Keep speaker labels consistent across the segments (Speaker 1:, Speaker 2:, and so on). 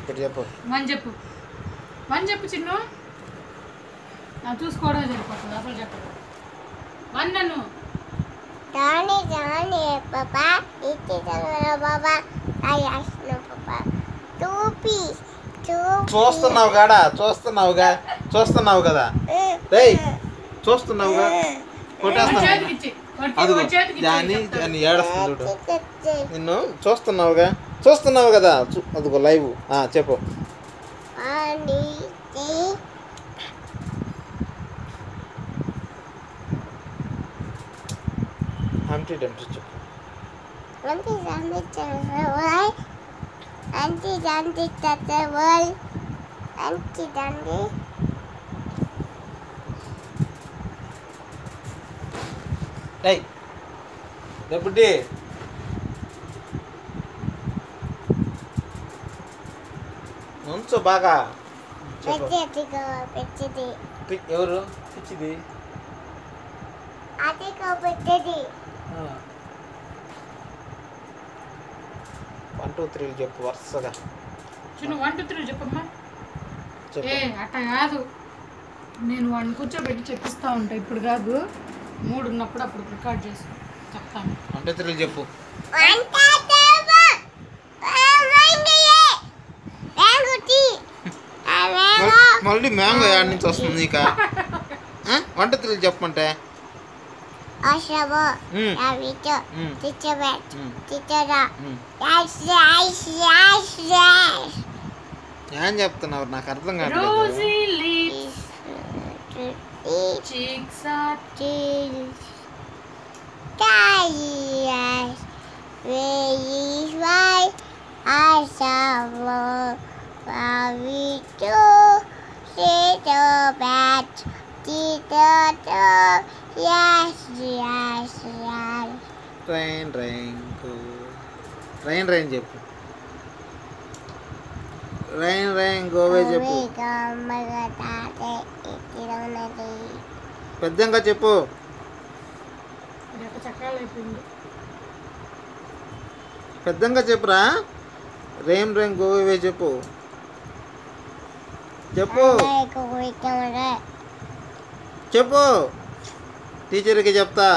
Speaker 1: ఇప్పుడు చెప్పు.
Speaker 2: వన్ చెప్పు, వన్ చెప్పు చిన్ను. నాకు చూసుకోవడం సరిపోతుంది, అసలు చెప్పదు. వన్ నన్ను
Speaker 3: Johnny, Papa, itu sama Papa, saya Papa, topi.
Speaker 1: చూస్తున్నావు కదా రేయ్, చూస్తున్నావుగా కొట్టేస్తాను. అదిగో దాన్ని ఏడుస్తుంది చూడు, నిన్ను చూస్తున్నావు కదా అదిగో లైవ్. చెప్పు. హంటీ డంటీ చెప్పు. బుడ్డి ఉంచు బాగా. ఎవరు పిచ్చిది? 1 2 3 చెప్పు వరుసగా.
Speaker 2: చిన్న 1 2 3 చెప్పమ్మా. అట్ట కాదు, నేను వాడిని కూర్చోబెట్టి చెప్పిస్తా ఉంటా. ఇప్పుడు కాదు, 3 ఉన్నప్పుడు అప్పుడు రికార్డ్ చేసి చెప్తాను.
Speaker 1: 1 2 3 చెప్పు. మళ్ళీ మ్యాంగో యాడ్ నుంచి వస్తుంది నీక. 1 2 3 చెప్పమంటే ఏం చెప్తున్నావు నాకు అర్థం కాదు. రైన్ చెప్పు. రైన్ గోవే చెప్పు. పెద్దంగా చెప్పు. పెద్దంగా చెప్పురా. రైన్ గోవే చెప్పు. చెప్పు టీచర్కి చెప్తా.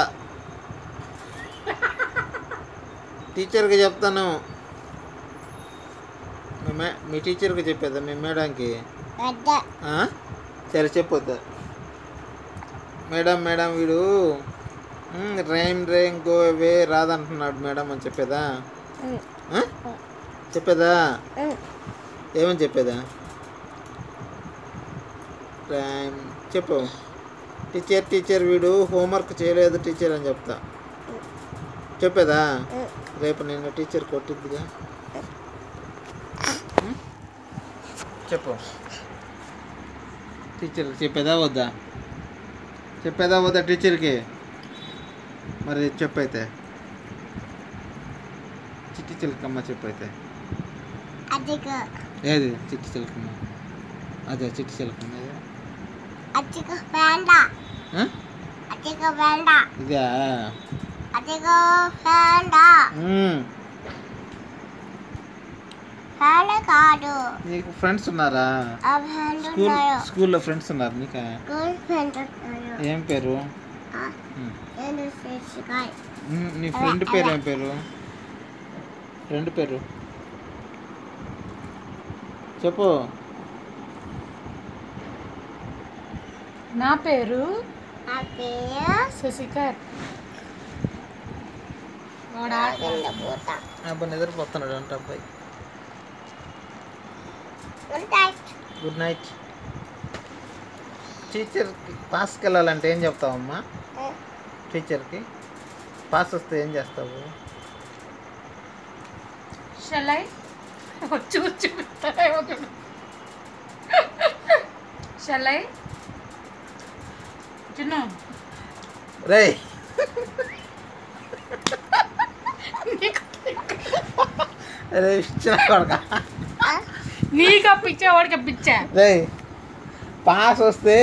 Speaker 1: టీచర్కి చెప్తాను. మీ టీచర్కి చెప్పేదా మీ మేడంకి? సరే చెప్పొద్దా. మేడం వీడు రైన్ గో అవే రాదంటున్నాడు మేడం అని చెప్పేదా? చెప్పేదా? ఏమని చెప్పేదా? చెప్పు. టీచర్ వీడు హోంవర్క్ చేయలేదు టీచర్ అని చెప్తా. చెప్పేదా? రేపు నేను టీచర్ కొట్టిద్దిగా. చెప్పు. టీచర్కి చెప్పేదా వద్దా? టీచర్కి? మరి చెప్పైతే చిట్టి చిలకమ్మ చెప్పైతే. ఏది చిట్టి చిలకమ్మ? అదే చిట్టి చిలకమ్మ. ఇదా? నీకు ఫ్రెండ్స్ ఉన్నారా? స్కూల్లో ఫ్రెండ్స్ ఉన్నారు నీకు? ఏం పేరు? నీ ఫ్రెండ్ పేరు ఏం పేరు? ఫ్రెండ్ పేరు చెప్పు.
Speaker 2: నా పేరు శశికర్.
Speaker 1: అబ్బాయి నిద్రపోతున్నాడు అంట అబ్బాయి. Good night. టీచర్కి పాస్కి వెళ్ళాలంటే ఏం చెప్తావమ్మా? టీచర్కి పాస్ వస్తే ఏం చేస్తావు? రేయ్
Speaker 2: నీకు పిచ్చేవాడికి పిచ్చా.
Speaker 1: రేయ్ పాస్ వస్తే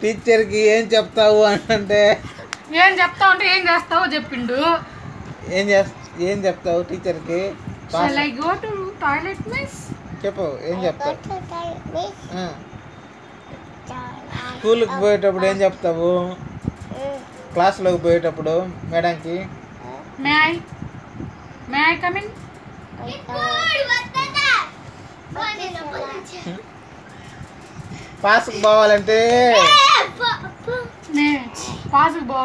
Speaker 1: టీచర్కి ఏం చెప్తావు అంటే?
Speaker 2: ఏం చెప్తావు అంటే ఏం చేస్తావో చెప్పిండు.
Speaker 1: ఏం చెప్తావు టీచర్కి?
Speaker 2: Shall I go to toilet, miss?
Speaker 1: చెప్పు ఏం చెప్తావు?
Speaker 3: మిస్
Speaker 1: స్కూల్కి పోయేటప్పుడు ఏం చెప్తావు? క్లాస్లోకి పోయేటప్పుడు మేడంకి
Speaker 2: మే ఐ కమ్ ఇన్?
Speaker 1: పాస్కి పోవాలంటే
Speaker 2: పాస్కి పోవాలి.